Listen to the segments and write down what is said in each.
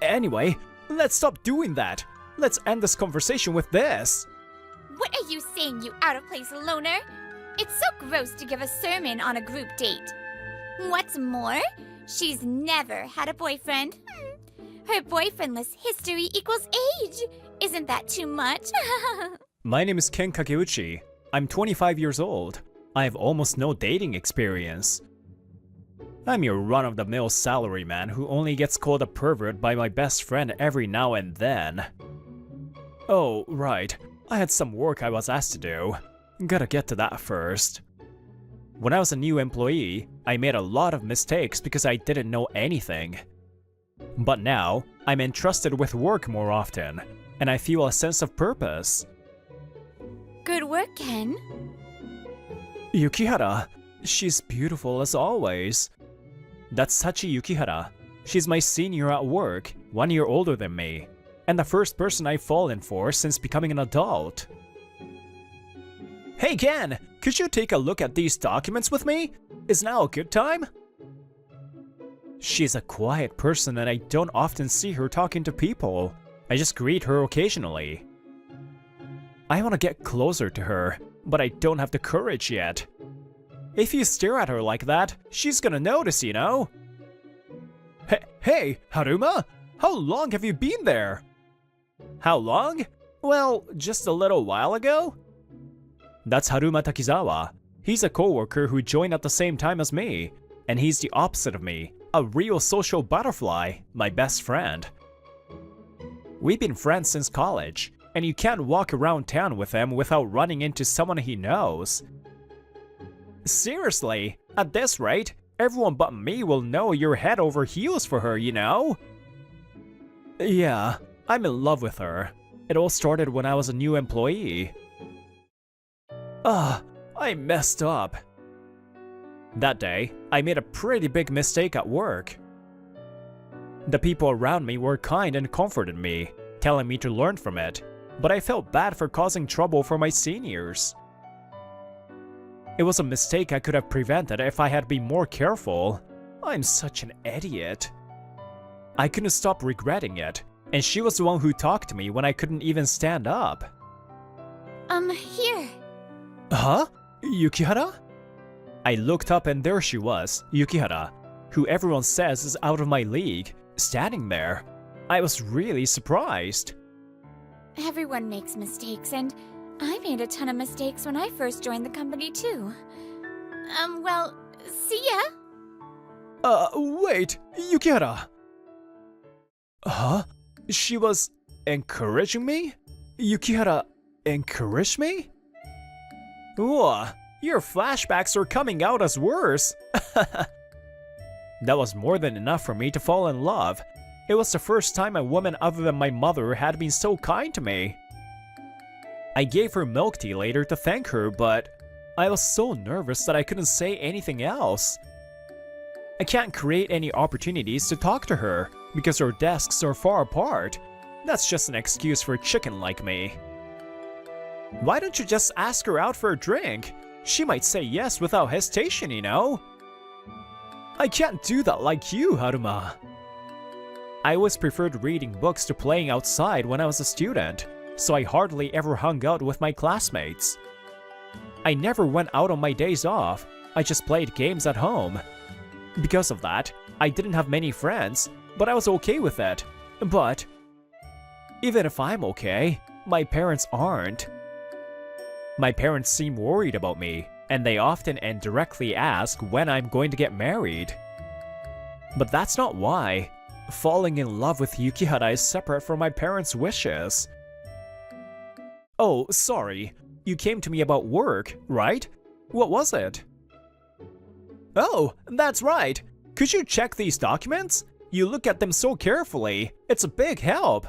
Anyway, let's stop doing that. Let's end this conversation with this. What are you saying, you out-of-place loner? It's so gross to give a sermon on a group date. What's more, she's never had a boyfriend. Her boyfriendless history equals age. Isn't that too much? My name is Ken Kakeuchi. I'm 25 years old. I have almost no dating experience. I'm your run-of-the-mill salaryman who only gets called a pervert by my best friend every now and then. Oh, right. I had some work I was asked to do. Gotta get to that first. When I was a new employee, I made a lot of mistakes because I didn't know anything. But now, I'm entrusted with work more often, and I feel a sense of purpose. Good work, Ken. Yukihara, she's beautiful as always. That's Sachi Yukihara. She's my senior at work, 1 year older than me, and the first person I've fallen for since becoming an adult. Hey Ken, could you take a look at these documents with me? Is now a good time? She's a quiet person and I don't often see her talking to people. I just greet her occasionally. I want to get closer to her, but I don't have the courage yet. If you stare at her like that, she's gonna notice, you know? Hey, Haruma! How long have you been there? How long? Well, just a little while ago? That's Haruma Takizawa. He's a coworker who joined at the same time as me, and he's the opposite of me, a real social butterfly, my best friend. We've been friends since college, and you can't walk around town with him without running into someone he knows. Seriously, at this rate, everyone but me will know you're head over heels for her, you know? Yeah, I'm in love with her. It all started when I was a new employee. I messed up. That day, I made a pretty big mistake at work. The people around me were kind and comforted me, telling me to learn from it, but I felt bad for causing trouble for my seniors. It was a mistake I could have prevented if I had been more careful. I'm such an idiot. I couldn't stop regretting it, and she was the one who talked to me when I couldn't even stand up. Here. Huh? Yukihara? I looked up and there she was, Yukihara, who everyone says is out of my league, standing there. I was really surprised. Everyone makes mistakes, and I made a ton of mistakes when I first joined the company too. Well, see ya! Wait, Yukihara! Huh? She was encouraging me? Yukihara encouraged me? Whoa, your flashbacks are coming out as worse! That was more than enough for me to fall in love. It was the first time a woman other than my mother had been so kind to me. I gave her milk tea later to thank her, but I was so nervous that I couldn't say anything else. I can't create any opportunities to talk to her because our desks are far apart. That's just an excuse for a chicken like me. Why don't you just ask her out for a drink? She might say yes without hesitation, you know? I can't do that like you, Haruma. I always preferred reading books to playing outside when I was a student, so I hardly ever hung out with my classmates. I never went out on my days off, I just played games at home. Because of that, I didn't have many friends, but I was okay with it. But even if I'm okay, my parents aren't. My parents seem worried about me, and they often and directly ask when I'm going to get married. But that's not why. Falling in love with Yukihara is separate from my parents' wishes. Oh, sorry. You came to me about work, right? What was it? Oh, that's right. Could you check these documents? You look at them so carefully. It's a big help.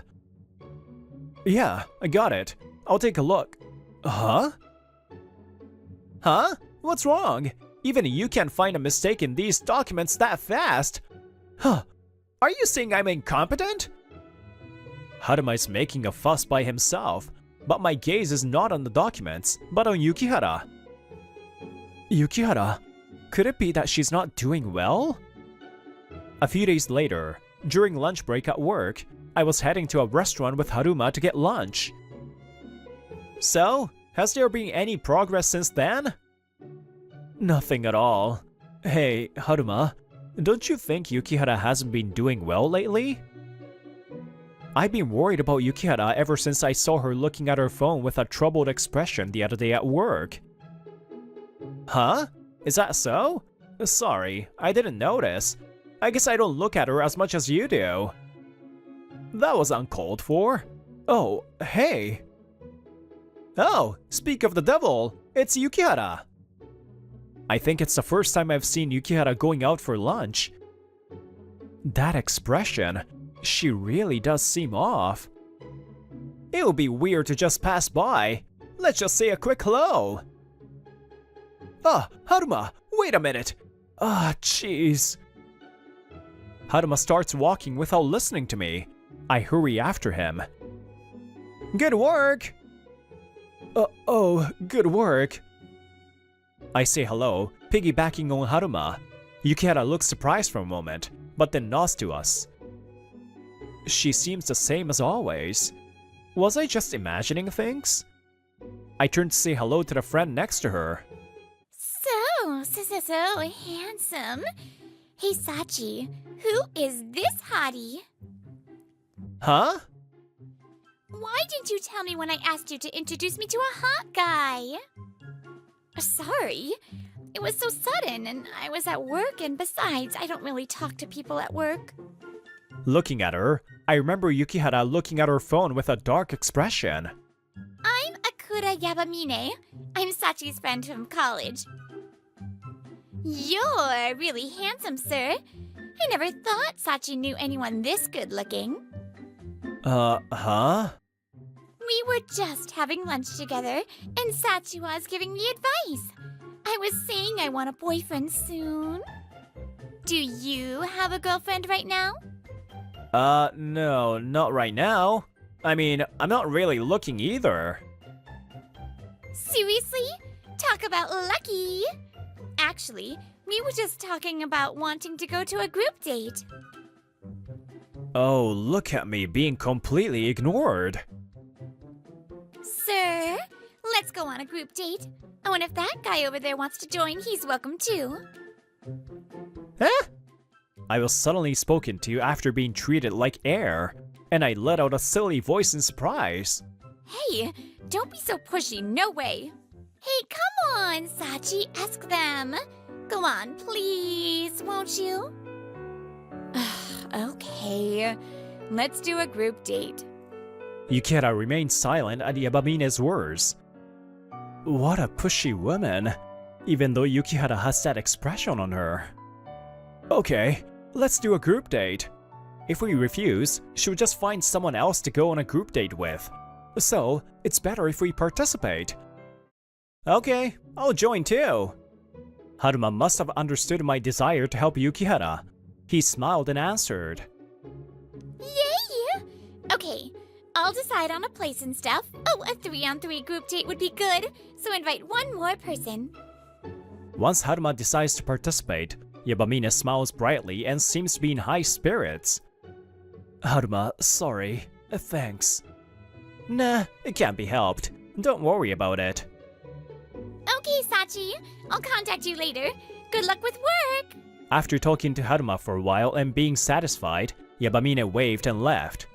Yeah, I got it. I'll take a look. Huh? Huh? What's wrong? Even you can't find a mistake in these documents that fast. Huh. Are you saying I'm incompetent? Haruma is making a fuss by himself, but my gaze is not on the documents, but on Yukihara. Yukihara? Could it be that she's not doing well? A few days later, during lunch break at work, I was heading to a restaurant with Haruma to get lunch. So, has there been any progress since then? Nothing at all. Hey, Haruma, don't you think Yukihara hasn't been doing well lately? I've been worried about Yukihara ever since I saw her looking at her phone with a troubled expression the other day at work. Huh? Is that so? Sorry, I didn't notice. I guess I don't look at her as much as you do. That was uncalled for. Oh, hey. Oh, speak of the devil, it's Yukihara. I think it's the first time I've seen Yukihara going out for lunch. That expression, she really does seem off. It would be weird to just pass by. Let's just say a quick hello. Ah, Haruma, wait a minute. Ah, jeez. Haruma starts walking without listening to me. I hurry after him. Good work! Oh, good work. I say hello, piggybacking on Haruma. Yukihara looks surprised for a moment, but then nods to us. She seems the same as always. Was I just imagining things? I turn to say hello to the friend next to her. So handsome. Hey, Sachi, who is this hottie? Huh? Why didn't you tell me when I asked you to introduce me to a hot guy? Sorry. It was so sudden, and I was at work, and besides, I don't really talk to people at work. Looking at her, I remember Yukihara looking at her phone with a dark expression. I'm Akura Yabamine. I'm Sachi's friend from college. You're really handsome, sir. I never thought Sachi knew anyone this good-looking. Huh? We were just having lunch together, and Sachi was giving me advice. I was saying I want a boyfriend soon. Do you have a girlfriend right now? No, not right now. I mean, I'm not really looking either. Seriously? Talk about lucky. Actually, we were just talking about wanting to go to a group date. Oh, look at me being completely ignored. Sir, let's go on a group date. Oh, and if that guy over there wants to join, he's welcome too. Huh? I was suddenly spoken to after being treated like air, and I let out a silly voice in surprise. Hey, don't be so pushy, no way. Hey, come on, Sachi, ask them. Go on, please, won't you? Okay, let's do a group date. Yukihara remained silent at Yabamine's words. What a pushy woman, even though Yukihara has that expression on her. Okay, let's do a group date. If we refuse, she'll just find someone else to go on a group date with. So, it's better if we participate. Okay, I'll join too. Haruma must have understood my desire to help Yukihara. He smiled and answered. Yay! Okay, I'll decide on a place and stuff. Oh, a 3-on-3 group date would be good, so invite one more person. Once Haruma decides to participate, Yabamine smiles brightly and seems to be in high spirits. Haruma, sorry. Thanks. Nah, it can't be helped. Don't worry about it. Okay, Sachi, I'll contact you later. Good luck with work! After talking to Haruma for a while and being satisfied, Yabamine waved and left.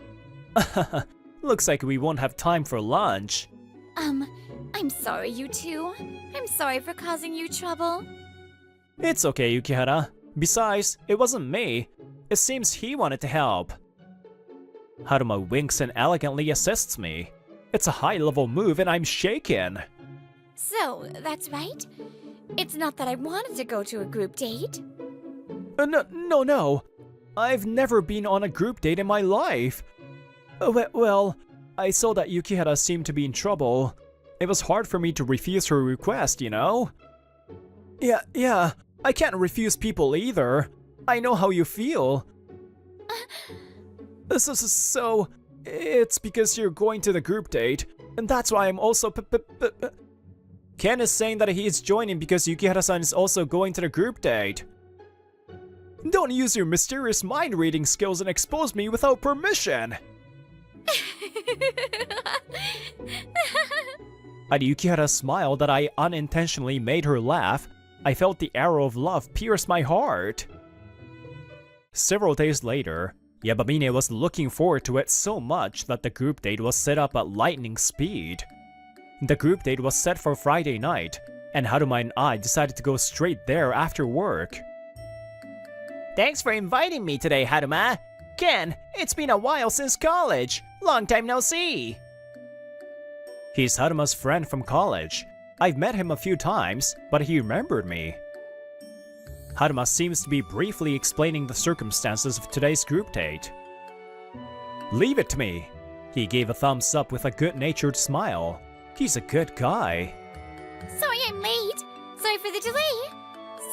Looks like we won't have time for lunch. I'm sorry, you two. I'm sorry for causing you trouble. It's okay, Yukihara. Besides, it wasn't me. It seems he wanted to help. Haruma winks and elegantly assists me. It's a high-level move and I'm shaken. So, that's right? It's not that I wanted to go to a group date. No. I've never been on a group date in my life. Well, I saw that Yukihara seemed to be in trouble. It was hard for me to refuse her request, you know? Yeah, I can't refuse people either. I know how you feel. So, it's because you're going to the group date, and that's why I'm also Ken is saying that he is joining because Yukihara-san is also going to the group date. Don't use your mysterious mind-reading skills and expose me without permission! At Yukihara's smile that I unintentionally made her laugh, I felt the arrow of love pierce my heart. Several days later, Yabamine was looking forward to it so much that the group date was set up at lightning speed. The group date was set for Friday night, and Haruma and I decided to go straight there after work. Thanks for inviting me today, Haruma. Ken, it's been a while since college. Long time no see. He's Haruma's friend from college. I've met him a few times, but he remembered me. Haruma seems to be briefly explaining the circumstances of today's group date. Leave it to me. He gave a thumbs up with a good-natured smile. He's a good guy. Sorry I'm late. Sorry for the delay.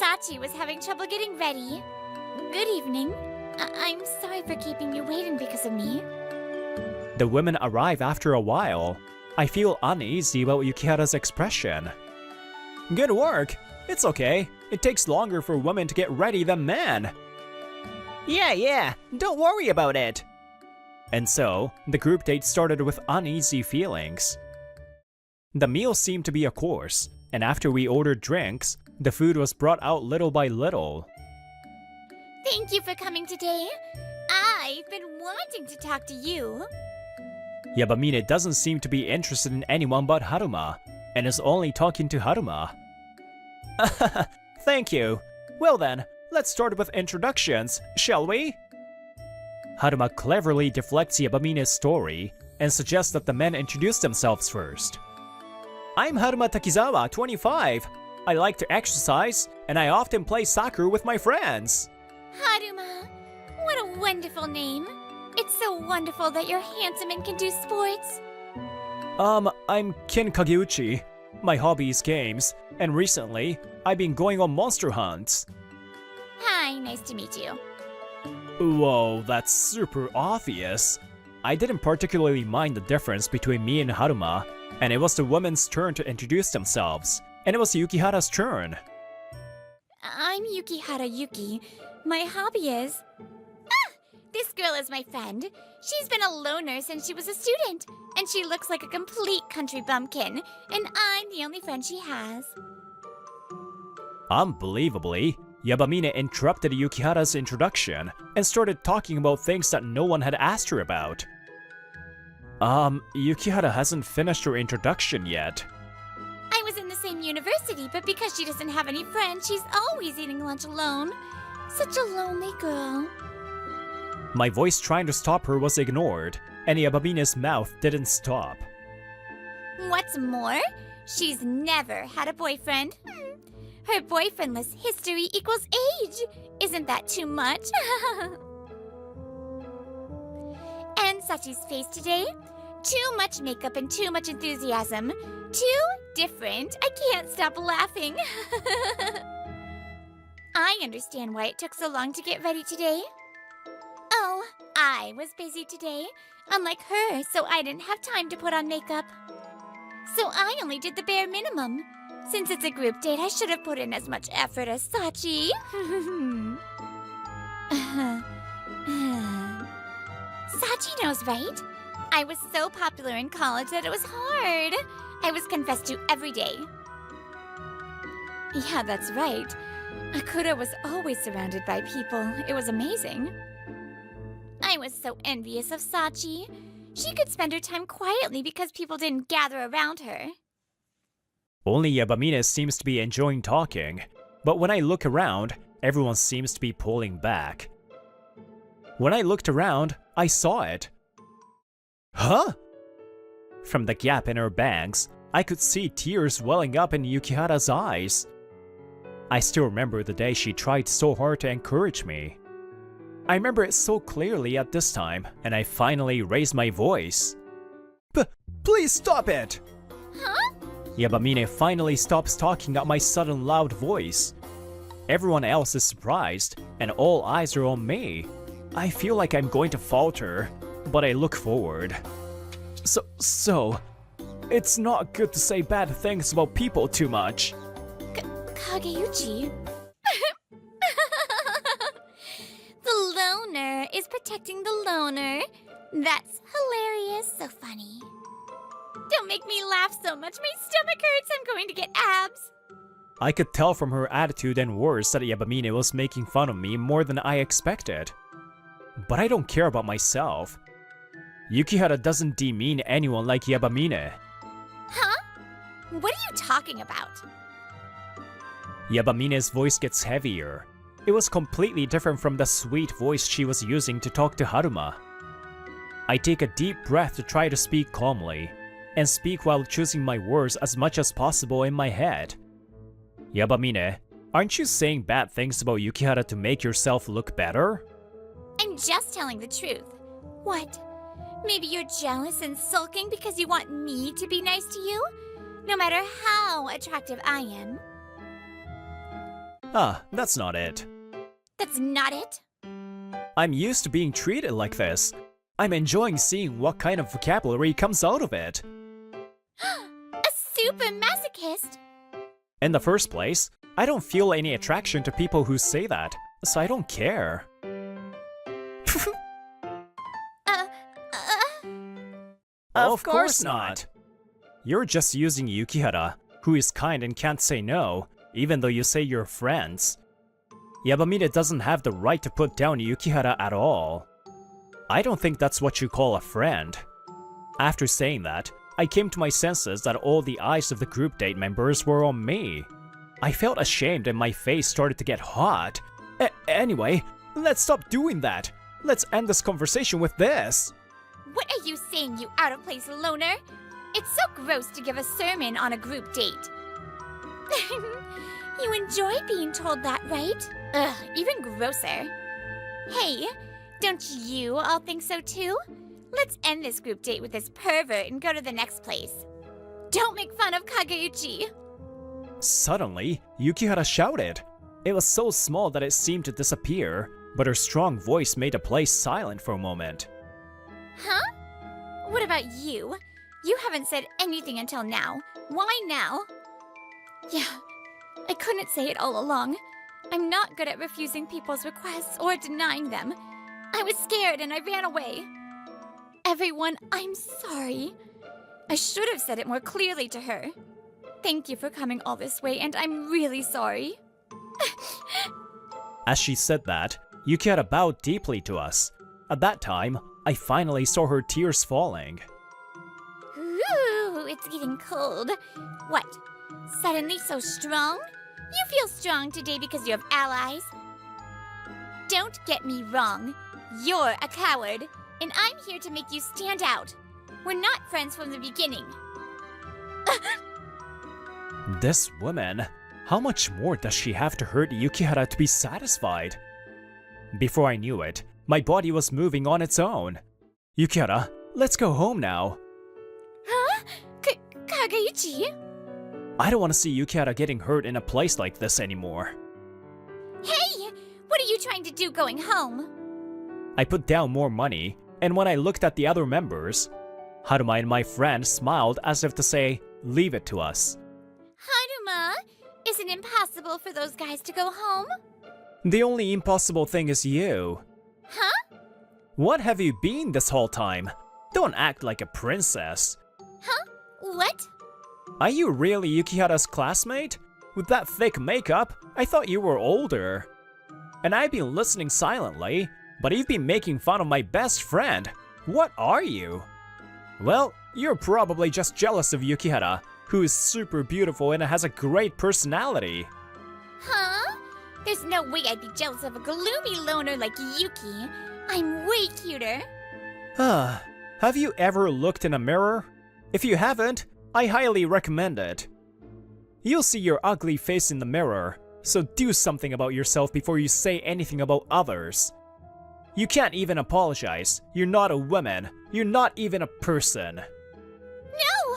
Sachi was having trouble getting ready. Good evening. I'm sorry for keeping you waiting because of me. The women arrive after a while. I feel uneasy about Yukihara's expression. Good work. It's okay. It takes longer for women to get ready than men. Yeah, don't worry about it. And so, the group date started with uneasy feelings. The meal seemed to be a course, and after we ordered drinks, the food was brought out little by little. Thank you for coming today. I've been wanting to talk to you. Yabamine doesn't seem to be interested in anyone but Haruma, and is only talking to Haruma. Thank you. Well then, let's start with introductions, shall we? Haruma cleverly deflects Yabamine's story, and suggests that the men introduce themselves first. I'm Haruma Takizawa, 25. I like to exercise, and I often play soccer with my friends. Haruma, what a wonderful name. It's so wonderful that you're handsome and can do sports. I'm Ken Kageuchi. My hobby is games, and recently, I've been going on monster hunts. Hi, nice to meet you. Whoa, that's super obvious. I didn't particularly mind the difference between me and Haruma, and it was the women's turn to introduce themselves, and it was Yukihara's turn. I'm Yukihara Yuki. My hobby is... This girl is my friend. She's been a loner since she was a student, and she looks like a complete country bumpkin, and I'm the only friend she has. Unbelievably, Yabamine interrupted Yukihara's introduction and started talking about things that no one had asked her about. Yukihara hasn't finished her introduction yet. I was in the same university, but because she doesn't have any friends, she's always eating lunch alone. Such a lonely girl. My voice trying to stop her was ignored, and Yabamine's mouth didn't stop. What's more, she's never had a boyfriend. Her boyfriendless history equals age. Isn't that too much? And Sachi's face today? Too much makeup and too much enthusiasm. Too different. I can't stop laughing. I understand why it took so long to get ready today. Oh, I was busy today, unlike her, so I didn't have time to put on makeup. So I only did the bare minimum. Since it's a group date, I should have put in as much effort as Sachi. Sachi knows, right? I was so popular in college that it was hard. I was confessed to every day. Yeah, that's right. Akura was always surrounded by people. It was amazing. I was so envious of Sachi. She could spend her time quietly because people didn't gather around her. Only Yabamine seems to be enjoying talking, but when I look around, everyone seems to be pulling back. When I looked around, I saw it. Huh? From the gap in her bangs, I could see tears welling up in Yukihara's eyes. I still remember the day she tried so hard to encourage me. I remember it so clearly at this time, and I finally raised my voice. Please stop it! Huh? Yabamine finally stops talking at my sudden loud voice. Everyone else is surprised, and all eyes are on me. I feel like I'm going to falter, but I look forward. So, it's not good to say bad things about people too much. Kageuchi? acting the loner. That's hilarious. So funny. Don't make me laugh so much. My stomach hurts. I'm going to get abs. I could tell from her attitude and words that Yabamine was making fun of me more than I expected. But I don't care about myself. Yukihara doesn't demean anyone like Yabamine. Huh? What are you talking about? Yabamine's voice gets heavier. It was completely different from the sweet voice she was using to talk to Haruma. I take a deep breath to try to speak calmly, and speak while choosing my words as much as possible in my head. Yabamine, aren't you saying bad things about Yukihara to make yourself look better? I'm just telling the truth. What? Maybe you're jealous and sulking because you want me to be nice to you? No matter how attractive I am. Ah, that's not it. That's not it? I'm used to being treated like this. I'm enjoying seeing what kind of vocabulary comes out of it. A super masochist? In the first place, I don't feel any attraction to people who say that, so I don't care. Of course not! You're just using Yukihara, who is kind and can't say no, even though you say you're friends. Yabamine doesn't have the right to put down Yukihara at all. I don't think that's what you call a friend. After saying that, I came to my senses that all the eyes of the group date members were on me. I felt ashamed and my face started to get hot. Anyway, let's stop doing that. Let's end this conversation with this. What are you saying, you out-of-place loner? It's so gross to give a sermon on a group date. You enjoy being told that, right? Ugh, even grosser. Hey, don't you all think so too? Let's end this group date with this pervert and go to the next place. Don't make fun of Kageuchi. Suddenly, Yukihara shouted. It was so small that it seemed to disappear, but her strong voice made the place silent for a moment. Huh? What about you? You haven't said anything until now. Why now? Yeah, I couldn't say it all along. I'm not good at refusing people's requests or denying them. I was scared and I ran away. Everyone, I'm sorry. I should have said it more clearly to her. Thank you for coming all this way, and I'm really sorry. As she said that, Yukihara bowed deeply to us. At that time, I finally saw her tears falling. Ooh, it's getting cold. What? Suddenly so strong? You feel strong today because you have allies. Don't get me wrong. You're a coward, and I'm here to make you stand out. We're not friends from the beginning. This woman, how much more does she have to hurt Yukihara to be satisfied? Before I knew it, my body was moving on its own. Yukihara, let's go home now. Huh? Kageuchi? I don't want to see Yukihara getting hurt in a place like this anymore. Hey! What are you trying to do going home? I put down more money, and when I looked at the other members, Haruma and my friend smiled as if to say, leave it to us. Haruma, is it impossible for those guys to go home? The only impossible thing is you. Huh? What have you been this whole time? Don't act like a princess. Huh? What? Are you really Yukihara's classmate? With that thick makeup, I thought you were older. And I've been listening silently, but you've been making fun of my best friend. What are you? Well, you're probably just jealous of Yukihara, who is super beautiful and has a great personality. Huh? There's no way I'd be jealous of a gloomy loner like Yuki. I'm way cuter. Have you ever looked in a mirror? If you haven't, I highly recommend it. You'll see your ugly face in the mirror, so do something about yourself before you say anything about others. You can't even apologize. You're not a woman. You're not even a person. No!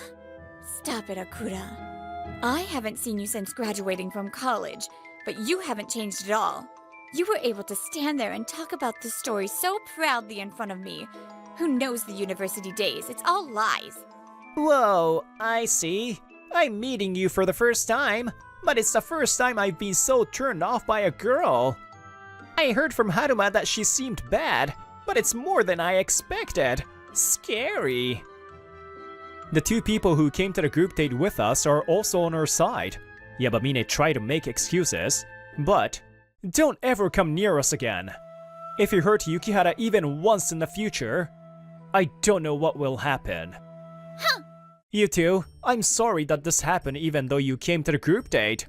Stop it, Akura. I haven't seen you since graduating from college, but you haven't changed at all. You were able to stand there and talk about this story so proudly in front of me. Who knows the university days? It's all lies. Whoa, I see. I'm meeting you for the first time, but it's the first time I've been so turned off by a girl. I heard from Haruma that she seemed bad, but it's more than I expected. Scary. The two people who came to the group date with us are also on our side. Yabamine tried to make excuses, but don't ever come near us again. If you hurt Yukihara even once in the future, I don't know what will happen. Huh. You two, I'm sorry that this happened even though you came to the group date.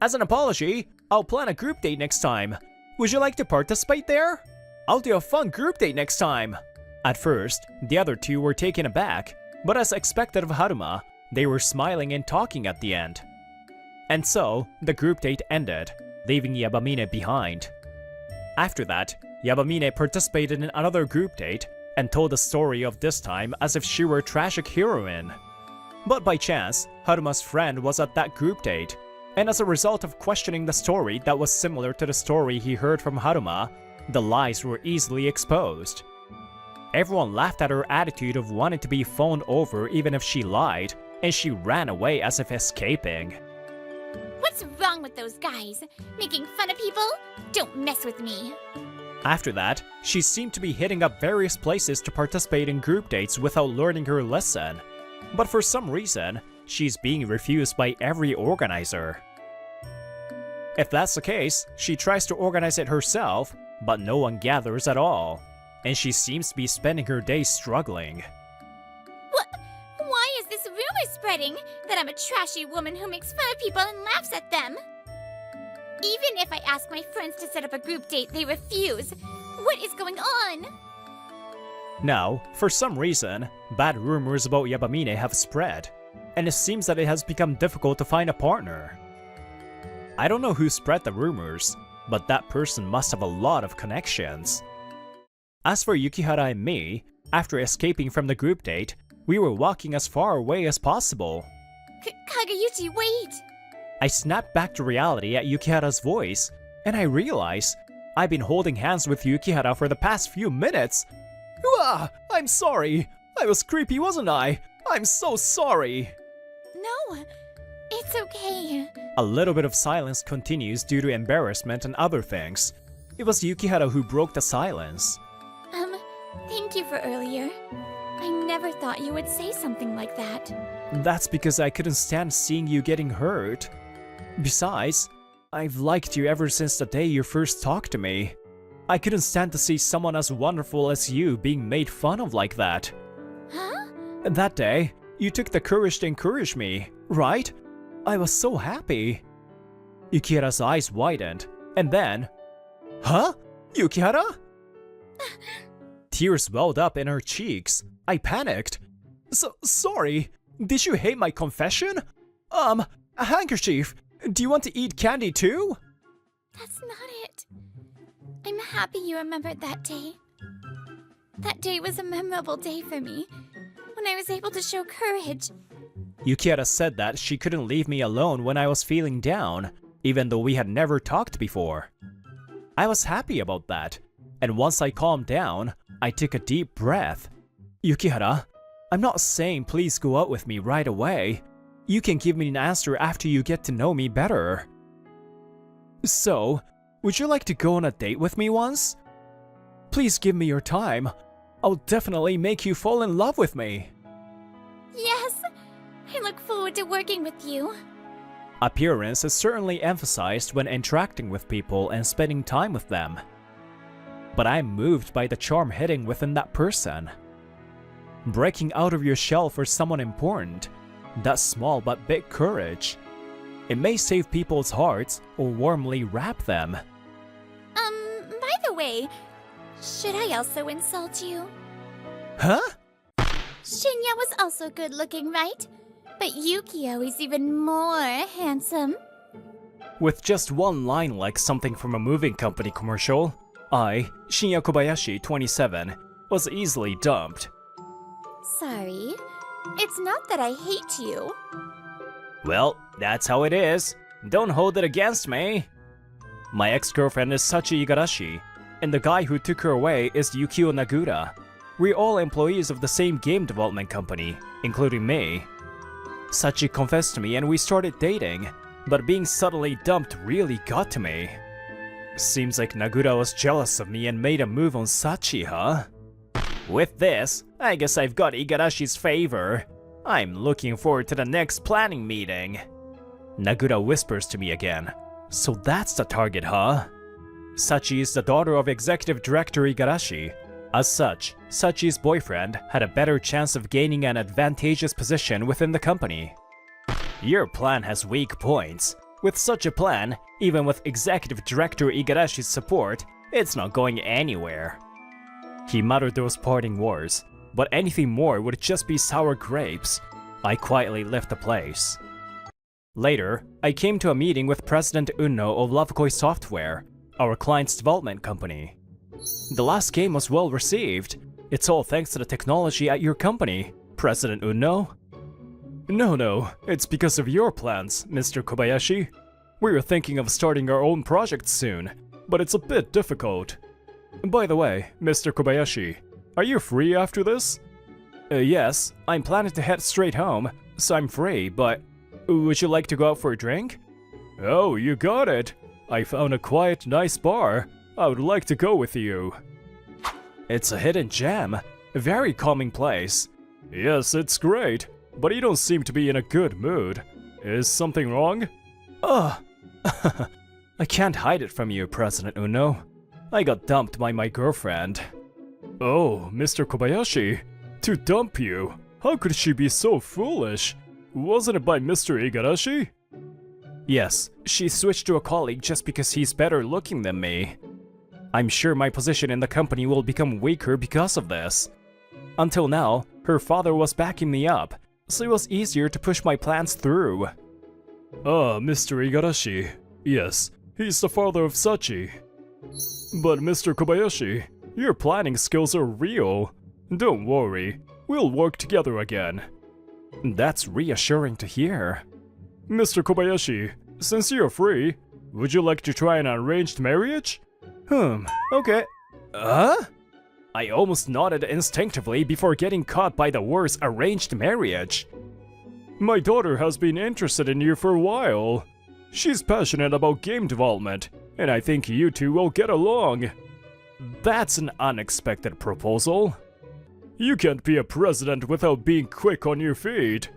As an apology, I'll plan a group date next time. Would you like to participate there? I'll do a fun group date next time. At first, the other two were taken aback, but as expected of Haruma, they were smiling and talking at the end. And so, the group date ended, leaving Yabamine behind. After that, Yabamine participated in another group date and told the story of this time as if she were a tragic heroine. But by chance, Haruma's friend was at that group date, and as a result of questioning the story that was similar to the story he heard from Haruma, the lies were easily exposed. Everyone laughed at her attitude of wanting to be phoned over even if she lied, and she ran away as if escaping. What's wrong with those guys? Making fun of people? Don't mess with me. After that, she seemed to be hitting up various places to participate in group dates without learning her lesson. But for some reason, she's being refused by every organizer. If that's the case, she tries to organize it herself, but no one gathers at all. And she seems to be spending her days struggling. Why is this rumor spreading that I'm a trashy woman who makes fun of people and laughs at them? Even if I ask my friends to set up a group date, they refuse. What is going on? Now, for some reason, bad rumors about Yabamine have spread, and it seems that it has become difficult to find a partner. I don't know who spread the rumors, but that person must have a lot of connections. As for Yukihara and me, after escaping from the group date, we were walking as far away as possible. Kageyuchi, wait! I snapped back to reality at Yukihara's voice, and I realized I've been holding hands with Yukihara for the past few minutes. I'm sorry. I was creepy, wasn't I? I'm so sorry. No, it's okay. A little bit of silence continues due to embarrassment and other things. It was Yukihara who broke the silence. Thank you for earlier. I never thought you would say something like that. That's because I couldn't stand seeing you getting hurt. Besides, I've liked you ever since the day you first talked to me. I couldn't stand to see someone as wonderful as you being made fun of like that. Huh? That day, you took the courage to encourage me, right? I was so happy. Yukihara's eyes widened, and then... Huh? Yukihara? Tears welled up in her cheeks. I panicked. Sorry. Did you hate my confession? A handkerchief. Do you want to eat candy too? That's not it. I'm happy you remembered that day. That day was a memorable day for me, when I was able to show courage. Yukihara said that she couldn't leave me alone when I was feeling down, even though we had never talked before. I was happy about that, and once I calmed down, I took a deep breath. Yukihara, I'm not saying please go out with me right away. You can give me an answer after you get to know me better. So, would you like to go on a date with me once? Please give me your time. I'll definitely make you fall in love with me. Yes! I look forward to working with you. Appearance is certainly emphasized when interacting with people and spending time with them. But I'm moved by the charm hidden within that person. Breaking out of your shell for someone important, that's small but big courage. It may save people's hearts or warmly wrap them. By the way, should I also insult you? Huh? Shinya was also good looking, right? But Yukio is even more handsome. With just one line like something from a moving company commercial, I, Shinya Kobayashi, 27, was easily dumped. Sorry. It's not that I hate you. Well, that's how it is. Don't hold it against me. My ex-girlfriend is Sachi Igarashi, and the guy who took her away is Yukio Nagura. We're all employees of the same game development company, including me. Sachi confessed to me and we started dating, but being suddenly dumped really got to me. Seems like Nagura was jealous of me and made a move on Sachi, huh? With this, I guess I've got Igarashi's favor. I'm looking forward to the next planning meeting. Nagura whispers to me again. So that's the target, huh? Sachi is the daughter of Executive Director Igarashi. As such, Sachi's boyfriend had a better chance of gaining an advantageous position within the company. Your plan has weak points. With such a plan, even with Executive Director Igarashi's support, it's not going anywhere. He muttered those parting words, but anything more would just be sour grapes. I quietly left the place. Later, I came to a meeting with President Uno of Lovekoi Software, our client's development company. The last game was well received. It's all thanks to the technology at your company, President Uno. No, it's because of your plans, Mr. Kobayashi. We were thinking of starting our own project soon, but it's a bit difficult. By the way, Mr. Kobayashi, are you free after this? Yes, I'm planning to head straight home, so I'm free, but would you like to go out for a drink? Oh, you got it. I found a quiet, nice bar. I would like to go with you. It's a hidden gem. A very calming place. Yes, it's great, but you don't seem to be in a good mood. Is something wrong? Ugh. I can't hide it from you, President Uno. I got dumped by my girlfriend. Oh, Mr. Kobayashi. To dump you? How could she be so foolish? Wasn't it by Mr. Igarashi? Yes, she switched to a colleague just because he's better looking than me. I'm sure my position in the company will become weaker because of this. Until now, her father was backing me up, so it was easier to push my plans through. Mr. Igarashi. Yes, he's the father of Sachi. But Mr. Kobayashi, your planning skills are real. Don't worry, we'll work together again. That's reassuring to hear. Mr. Kobayashi, since you're free, would you like to try an arranged marriage? Okay. I almost nodded instinctively before getting caught by the words arranged marriage. My daughter has been interested in you for a while. She's passionate about game development, and I think you two will get along. That's an unexpected proposal. You can't be a president without being quick on your feet.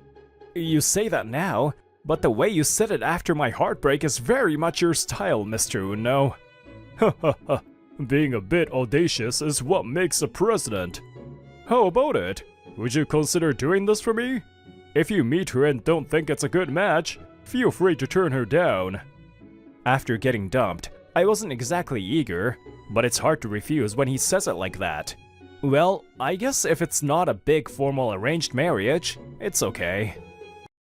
You say that now, but the way you said it after my heartbreak is very much your style, Mr. Uno. Hahaha, being a bit audacious is what makes a president. How about it? Would you consider doing this for me? If you meet her and don't think it's a good match, feel free to turn her down. After getting dumped, I wasn't exactly eager, but it's hard to refuse when he says it like that. Well, I guess if it's not a big formal arranged marriage, it's okay.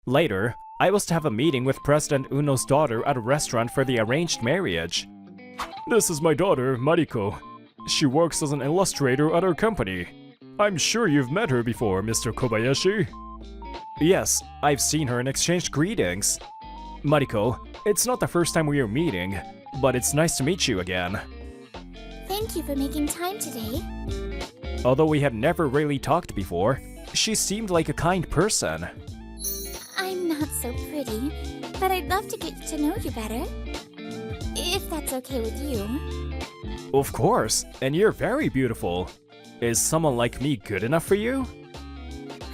Later, I was to have a meeting with President Uno's daughter at a restaurant for the arranged marriage. This is my daughter, Mariko. She works as an illustrator at our company. I'm sure you've met her before, Mr. Kobayashi. Yes, I've seen her and exchanged greetings. Mariko, it's not the first time we are meeting, but it's nice to meet you again. Thank you for making time today. Although we had never really talked before, she seemed like a kind person. I'm not so pretty, but I'd love to get to know you better. If that's okay with you. Of course, and you're very beautiful. Is someone like me good enough for you?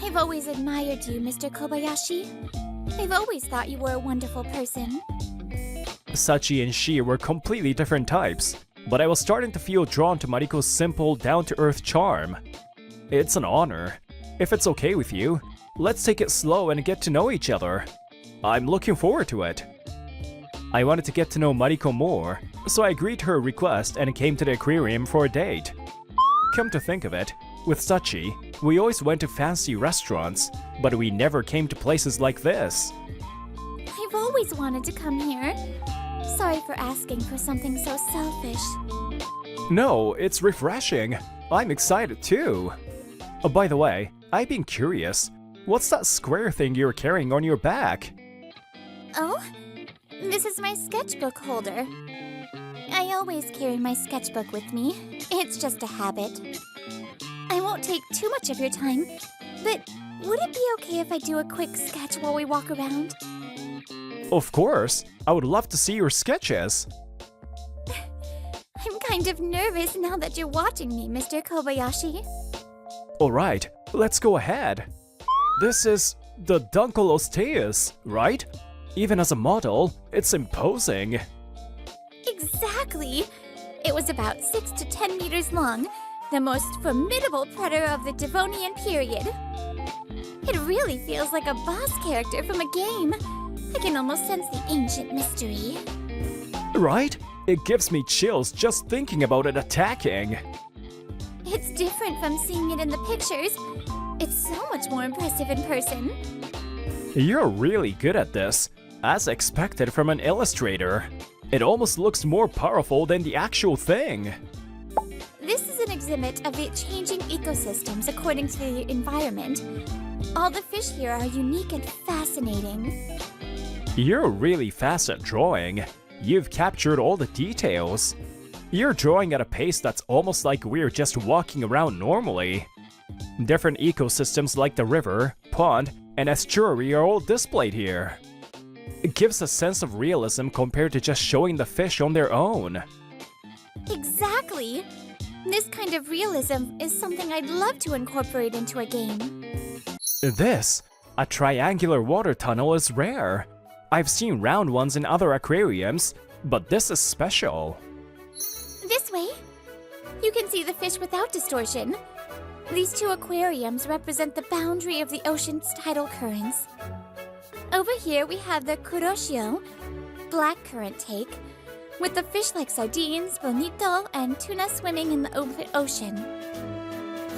I've always admired you, Mr. Kobayashi. I've always thought you were a wonderful person. Sachi and she were completely different types, but I was starting to feel drawn to Mariko's simple, down-to-earth charm. It's an honor. If it's okay with you, let's take it slow and get to know each other. I'm looking forward to it. I wanted to get to know Mariko more, so I agreed to her request and came to the aquarium for a date. Come to think of it, with Sachi, we always went to fancy restaurants, but we never came to places like this. I've always wanted to come here. Sorry for asking for something so selfish. No, it's refreshing. I'm excited too. Oh, by the way, I've been curious. What's that square thing you're carrying on your back? Oh? This is my sketchbook holder. I always carry my sketchbook with me. It's just a habit. I won't take too much of your time, but would it be okay if I do a quick sketch while we walk around? Of course. I would love to see your sketches. kind of nervous now that you're watching me, Mr. Kobayashi. Alright, let's go ahead. This is the Dunkelostheus, right? Even as a model, it's imposing. Exactly! It was about 6 to 10 meters long, the most formidable predator of the Devonian period. It really feels like a boss character from a game. I can almost sense the ancient mystery. Right? It gives me chills just thinking about it attacking. It's different from seeing it in the pictures. It's so much more impressive in person. You're really good at this, as expected from an illustrator. It almost looks more powerful than the actual thing. This is an exhibit of the changing ecosystems according to the environment. All the fish here are unique and fascinating. You're really fast at drawing. You've captured all the details. You're drawing at a pace that's almost like we're just walking around normally. Different ecosystems like the river, pond, and estuary are all displayed here. It gives a sense of realism compared to just showing the fish on their own. Exactly! This kind of realism is something I'd love to incorporate into a game. This, a triangular water tunnel, is rare. I've seen round ones in other aquariums, but this is special. This way, you can see the fish without distortion. These two aquariums represent the boundary of the ocean's tidal currents. Over here we have the kuroshio, black current take, with the fish like sardines, bonito, and tuna swimming in the open ocean.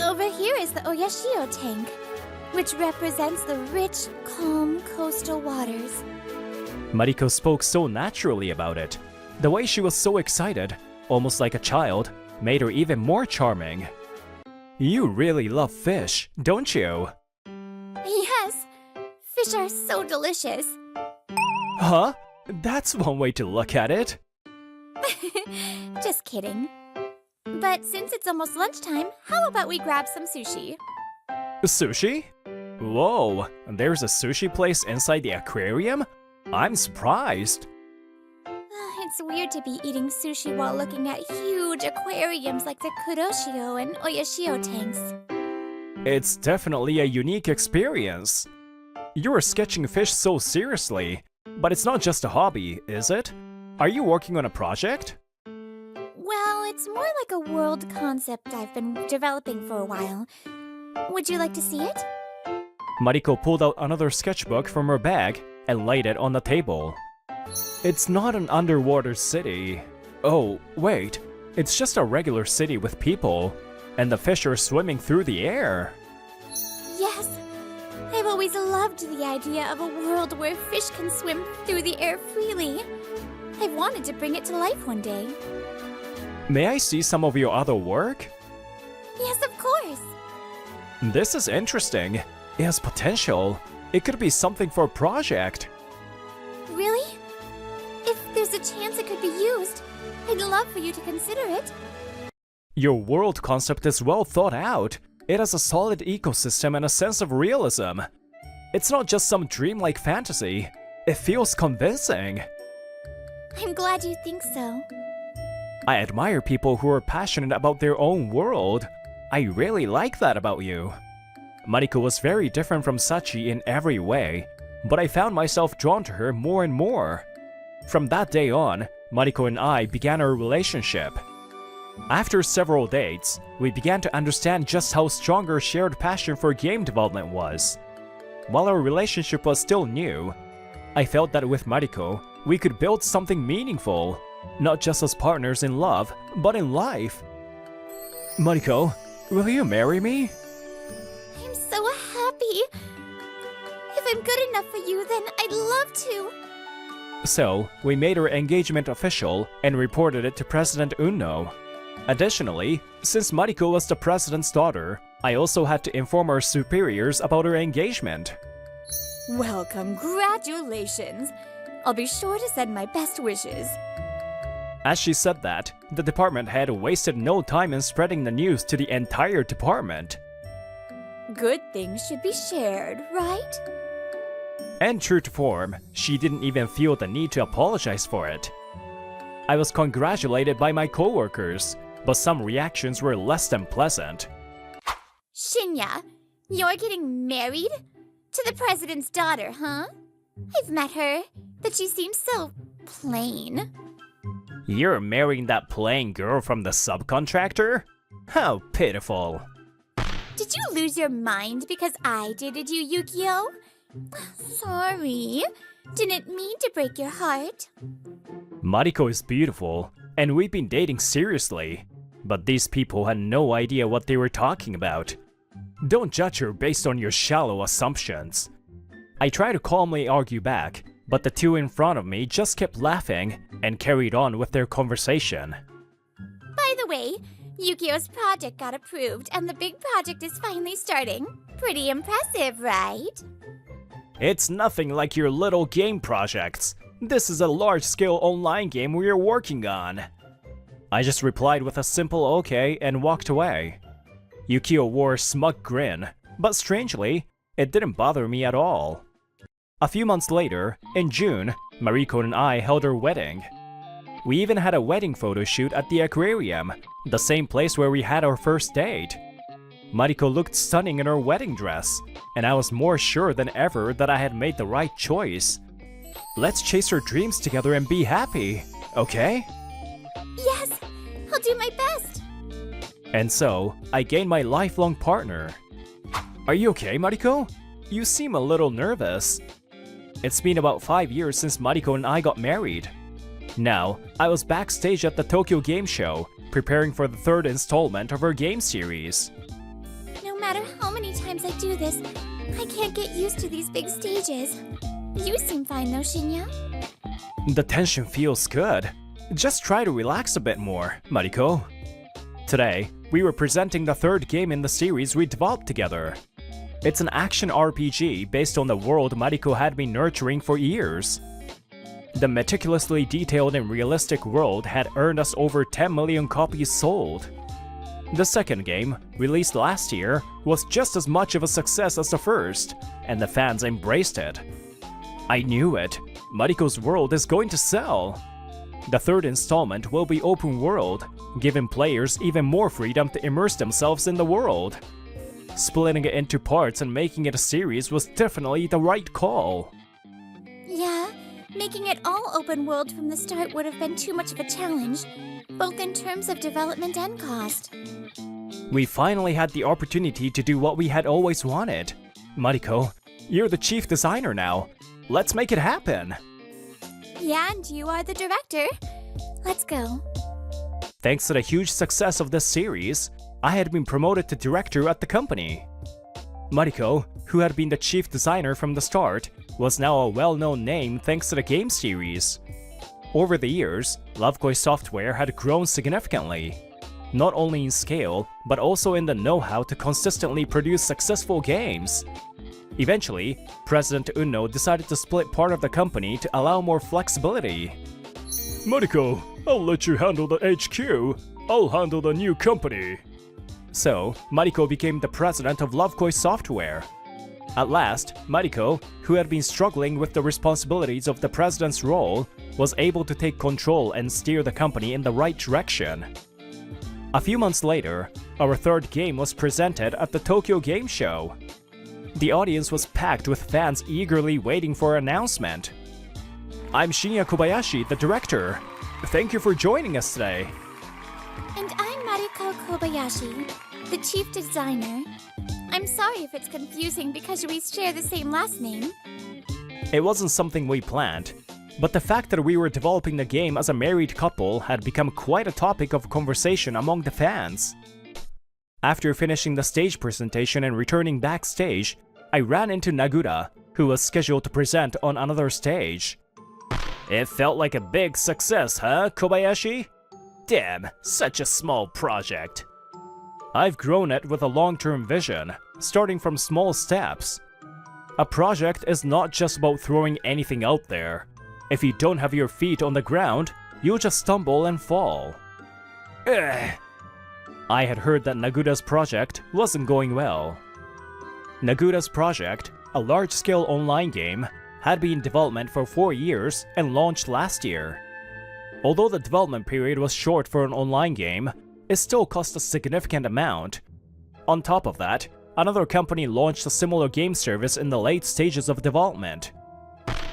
Over here is the oyashio tank, which represents the rich, calm coastal waters. Mariko spoke so naturally about it. The way she was so excited, almost like a child, made her even more charming. You really love fish, don't you? Yes, fish are so delicious. Huh? That's one way to look at it. Just kidding. But since it's almost lunchtime, how about we grab some sushi? Sushi? Whoa, there's a sushi place inside the aquarium? I'm surprised. It's weird to be eating sushi while looking at huge aquariums like the kuroshio and oyashio tanks. It's definitely a unique experience. You're sketching fish so seriously, but it's not just a hobby, is it? Are you working on a project? Well, it's more like a world concept I've been developing for a while. Would you like to see it? Mariko pulled out another sketchbook from her bag and laid it on the table. It's not an underwater city. Oh, wait. It's just a regular city with people, and the fish are swimming through the air. Yes. I've always loved the idea of a world where fish can swim through the air freely. I've wanted to bring it to life one day. May I see some of your other work? Yes, of course. This is interesting. It has potential. It could be something for a project. Really? If there's a chance it could be used, I'd love for you to consider it. Your world concept is well thought out. It has a solid ecosystem and a sense of realism. It's not just some dreamlike fantasy. It feels convincing. I'm glad you think so. I admire people who are passionate about their own world. I really like that about you. Mariko was very different from Sachi in every way, but I found myself drawn to her more and more. From that day on, Mariko and I began our relationship. After several dates, we began to understand just how strong our shared passion for game development was. While our relationship was still new, I felt that with Mariko, we could build something meaningful, not just as partners in love, but in life. Mariko, will you marry me? I'm so happy. If I'm good enough for you, then I'd love to. So, we made our engagement official and reported it to President Uno. Additionally, since Mariko was the president's daughter, I also had to inform our superiors about our engagement. Well, congratulations. I'll be sure to send my best wishes. As she said that, the department head wasted no time in spreading the news to the entire department. Good things should be shared, right? And true to form, she didn't even feel the need to apologize for it. I was congratulated by my coworkers, but some reactions were less than pleasant. Shinya, you're getting married? To the president's daughter, huh? I've met her, but she seems so plain. You're marrying that plain girl from the subcontractor? How pitiful. Did you lose your mind because I dated you, Yukio? Sorry. Didn't mean to break your heart. Mariko is beautiful, and we've been dating seriously. But these people had no idea what they were talking about. Don't judge her based on your shallow assumptions. I tried to calmly argue back, but the two in front of me just kept laughing and carried on with their conversation. By the way, Yukio's project got approved and the big project is finally starting. Pretty impressive, right? It's nothing like your little game projects. This is a large-scale online game we are working on. I just replied with a simple okay and walked away. Yukio wore a smug grin, but strangely, it didn't bother me at all. A few months later, in June, Mariko and I held our wedding. We even had a wedding photo shoot at the aquarium, the same place where we had our first date. Mariko looked stunning in her wedding dress, and I was more sure than ever that I had made the right choice. Let's chase our dreams together and be happy, okay? Yes, I'll do my best. And so, I gained my lifelong partner. Are you okay, Mariko? You seem a little nervous. It's been about 5 years since Mariko and I got married. Now, I was backstage at the Tokyo Game Show, preparing for the third installment of our game series. No matter how many times I do this, I can't get used to these big stages. You seem fine though, Shinya. The tension feels good. Just try to relax a bit more, Mariko. Today, we were presenting the third game in the series we developed together. It's an action RPG based on the world Mariko had been nurturing for years. The meticulously detailed and realistic world had earned us over 10 million copies sold. The second game, released last year, was just as much of a success as the first, and the fans embraced it. I knew it. Mariko's world is going to sell. The third installment will be open world, giving players even more freedom to immerse themselves in the world. Splitting it into parts and making it a series was definitely the right call. Yeah, making it all open world from the start would have been too much of a challenge, both in terms of development and cost. We finally had the opportunity to do what we had always wanted. Mariko, you're the chief designer now. Let's make it happen. Yeah, and you are the director. Let's go. Thanks to the huge success of this series, I had been promoted to director at the company. Mariko, who had been the chief designer from the start, was now a well-known name thanks to the game series. Over the years, Lovekoi Software had grown significantly, not only in scale, but also in the know-how to consistently produce successful games. Eventually, President Uno decided to split part of the company to allow more flexibility. Mariko, I'll let you handle the HQ. I'll handle the new company. So, Mariko became the president of Lovekoi Software. At last, Mariko, who had been struggling with the responsibilities of the president's role, was able to take control and steer the company in the right direction. A few months later, our third game was presented at the Tokyo Game Show. The audience was packed with fans eagerly waiting for an announcement. I'm Shinya Kobayashi, the director. Thank you for joining us today. And I'm Mariko Kobayashi, the chief designer. I'm sorry if it's confusing because we share the same last name. It wasn't something we planned, but the fact that we were developing the game as a married couple had become quite a topic of conversation among the fans. After finishing the stage presentation and returning backstage, I ran into Nagura, who was scheduled to present on another stage. It felt like a big success, huh, Kobayashi? Damn, such a small project. I've grown it with a long-term vision, starting from small steps. A project is not just about throwing anything out there. If you don't have your feet on the ground, you'll just stumble and fall. Ugh. I had heard that Nagura's project wasn't going well. Nagura's project, a large-scale online game, had been in development for 4 years and launched last year. Although the development period was short for an online game, it still cost a significant amount. On top of that, another company launched a similar game service in the late stages of development.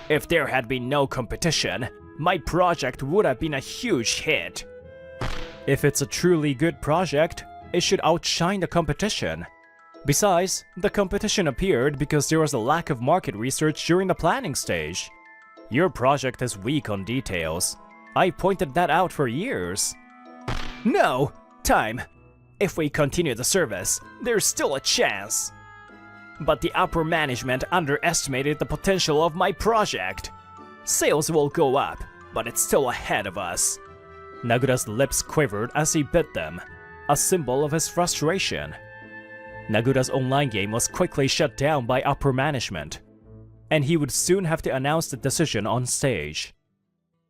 If there had been no competition, my project would have been a huge hit. If it's a truly good project, it should outshine the competition. Besides, the competition appeared because there was a lack of market research during the planning stage. Your project is weak on details. I pointed that out for years. No! Time! If we continue the service, there's still a chance. But the upper management underestimated the potential of my project. Sales will go up, but it's still ahead of us. Nagura's lips quivered as he bit them, a symbol of his frustration. Nagura's online game was quickly shut down by upper management, and he would soon have to announce the decision on stage.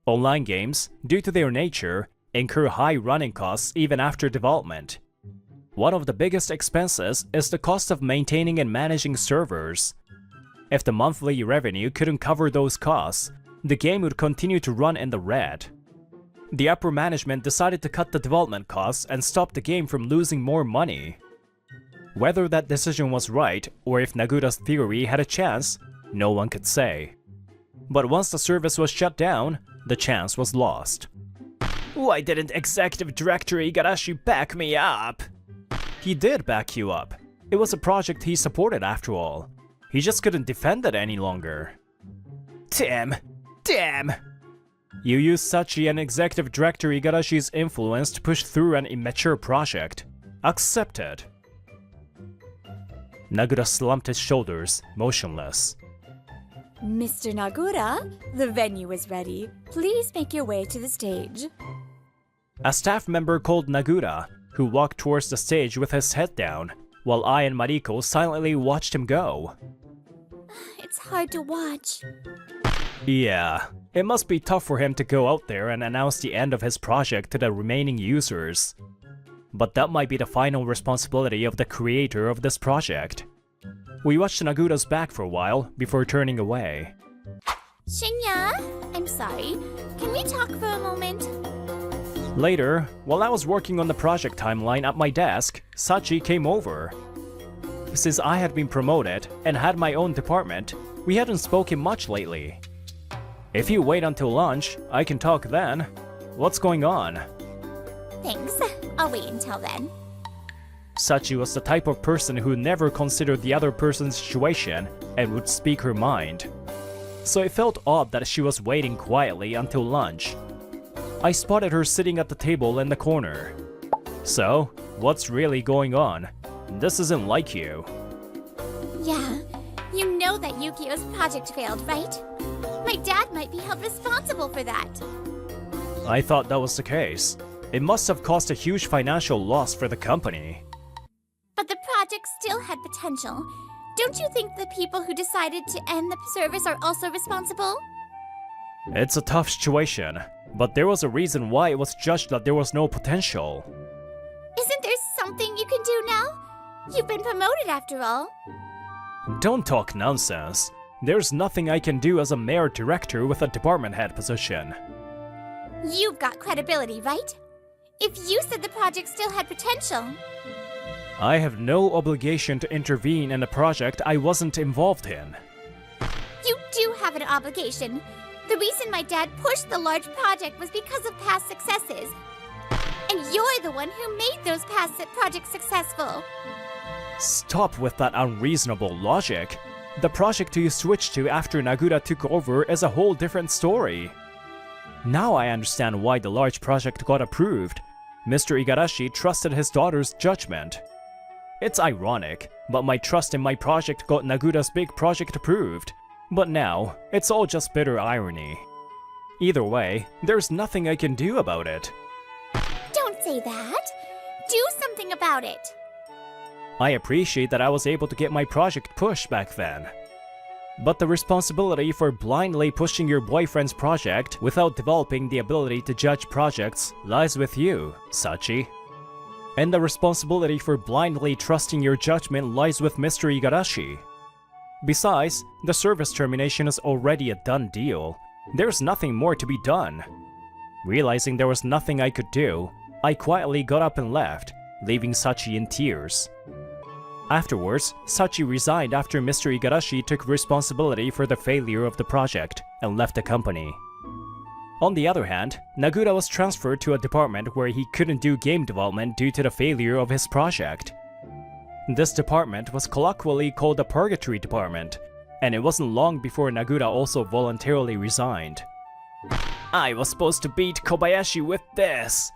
Online games, due to their nature, incur high running costs even after development. One of the biggest expenses is the cost of maintaining and managing servers. If the monthly revenue couldn't cover those costs, the game would continue to run in the red. The upper management decided to cut the development costs and stop the game from losing more money. Whether that decision was right, or if Nagura's theory had a chance, no one could say. But once the service was shut down, the chance was lost. Why didn't Executive Director Igarashi back me up? He did back you up. It was a project he supported after all. He just couldn't defend it any longer. Damn! You used Sachi and Executive Director Igarashi's influence to push through an immature project. Accepted. Nagura slumped his shoulders, motionless. Mr. Nagura, the venue is ready. Please make your way to the stage. A staff member called Nagura, who walked towards the stage with his head down, while I and Mariko silently watched him go. It's hard to watch. Yeah, it must be tough for him to go out there and announce the end of his project to the remaining users. But that might be the final responsibility of the creator of this project. We watched Nagura's back for a while before turning away. Shinya, I'm sorry. Can we talk for a moment? Later, while I was working on the project timeline at my desk, Sachi came over. Since I had been promoted and had my own department, we hadn't spoken much lately. If you wait until lunch, I can talk then. What's going on? Thanks. I'll wait until then. Sachi was the type of person who never considered the other person's situation and would speak her mind. So it felt odd that she was waiting quietly until lunch. I spotted her sitting at the table in the corner. So, what's really going on? This isn't like you. Yeah, you know that Yukio's project failed, right? My dad might be held responsible for that. I thought that was the case. It must have caused a huge financial loss for the company. But the project still had potential. Don't you think the people who decided to end the service are also responsible? It's a tough situation, but there was a reason why it was judged that there was no potential. Isn't there something you can do now? You've been promoted after all. Don't talk nonsense. There's nothing I can do as a mayor director with a department head position. You've got credibility, right? If you said the project still had potential. I have no obligation to intervene in a project I wasn't involved in. You do have an obligation. The reason my dad pushed the large project was because of past successes. And you're the one who made those past projects successful. Stop with that unreasonable logic. The project you switched to after Nagura took over is a whole different story. Now I understand why the large project got approved. Mr. Igarashi trusted his daughter's judgment. It's ironic, but my trust in my project got Nagura's big project approved. But now, it's all just bitter irony. Either way, there's nothing I can do about it. Don't say that. Do something about it. I appreciate that I was able to get my project pushed back then. But the responsibility for blindly pushing your boyfriend's project without developing the ability to judge projects lies with you, Sachi. And the responsibility for blindly trusting your judgment lies with Mr. Igarashi. Besides, the service termination is already a done deal. There's nothing more to be done. Realizing there was nothing I could do, I quietly got up and left, leaving Sachi in tears. Afterwards, Sachi resigned after Mr. Igarashi took responsibility for the failure of the project and left the company. On the other hand, Nagura was transferred to a department where he couldn't do game development due to the failure of his project. This department was colloquially called the Purgatory Department, and it wasn't long before Nagura also voluntarily resigned. I was supposed to beat Kobayashi with this!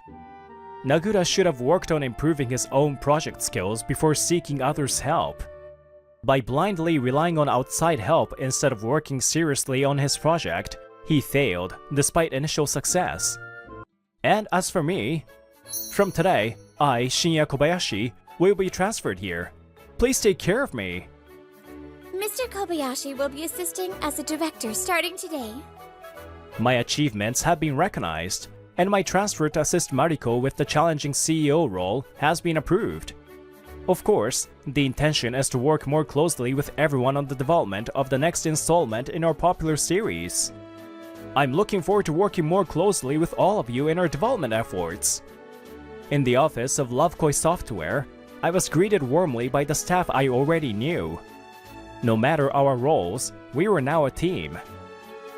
Nagura should have worked on improving his own project skills before seeking others' help. By blindly relying on outside help instead of working seriously on his project, he failed, despite initial success. And as for me, from today, I, Shinya Kobayashi, will be transferred here. Please take care of me. Mr. Kobayashi will be assisting as a director starting today. My achievements have been recognized, and my transfer to assist Mariko with the challenging CEO role has been approved. Of course, the intention is to work more closely with everyone on the development of the next installment in our popular series. I'm looking forward to working more closely with all of you in our development efforts. In the office of Lovekoi Software, I was greeted warmly by the staff I already knew. No matter our roles, we were now a team.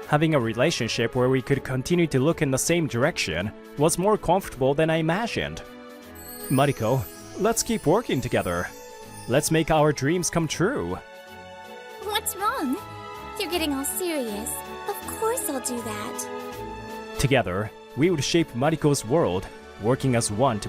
Having a relationship where we could continue to look in the same direction was more comfortable than I imagined. Mariko, let's keep working together. Let's make our dreams come true. What's wrong? You're getting all serious. Of course I'll do that. Together, we would shape Mariko's world, working as one to